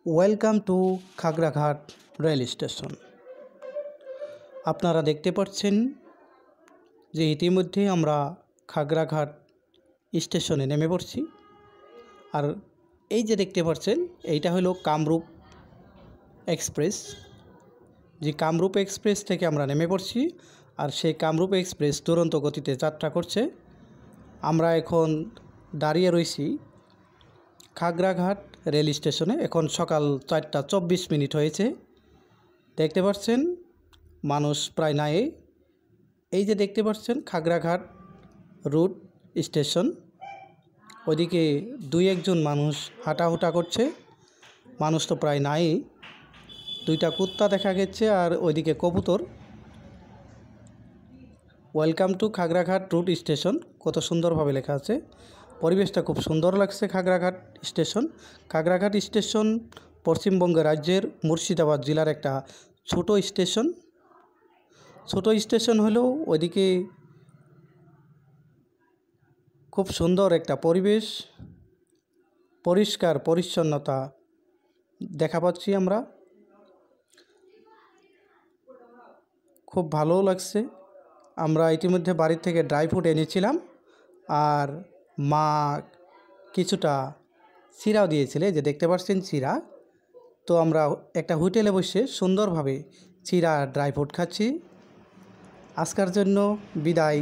Welcome to Khagraghat rail station. আপনারা দেখতে পাচ্ছেন যে ইতিমধ্যে আমরা খাগড়াঘাট স্টেশনে নেমে পড়ছি। আর এই যে দেখতে পাচ্ছেন এইটা হলো কামরূপ এক্সপ্রেস। যে কামরূপ এক্সপ্রেস থেকে আমরা নেমে পড়ছি, আর সেই কামরূপ এক্সপ্রেস দুরন্ত গতিতে যাত্রা করছে। আমরা এখন দাঁড়িয়ে রয়েছি খাগড়াঘাট রেল স্টেশনে। এখন সকাল 4:24 হয়েছে। দেখতে পাচ্ছেন মানুষ প্রায় নাই। এই যে দেখতে পাচ্ছেন খাগড়াঘাট রুট স্টেশন, ওইদিকে দুই একজন মানুষ হাঁটাহুটা করছে, মানুষ তো প্রায় নাই। দুইটা কুত্তা দেখা গেছে আর ওইদিকে কবুতর। Welcome to Khagraghat route station কত সুন্দরভাবে লেখা আছে। পরিবেশটা খুব সুন্দর লাগছে। খাগড়াঘাট স্টেশন পশ্চিমবঙ্গ রাজ্যের মুর্শিদাবাদ জেলার একটা ছোট স্টেশন হলেও ওইদিকে খুব সুন্দর একটা পরিবেশ, পরিষ্কার পরিচ্ছন্নতা দেখা পাচ্ছি আমরা। খুব ভালো লাগছে। আমরা ইতিমধ্যে বাড়ির থেকে ড্রাই ফ্রুট এনেছিলাম, আর মা কিছুটা চিড়াও দিয়েছিলে, যে দেখতে পাচ্ছেন চিড়া। তো আমরা একটা হোটেলে বসে সুন্দরভাবে চিড়া ড্রাই ফ্রুট খাচ্ছি। আজকের জন্য বিদায়।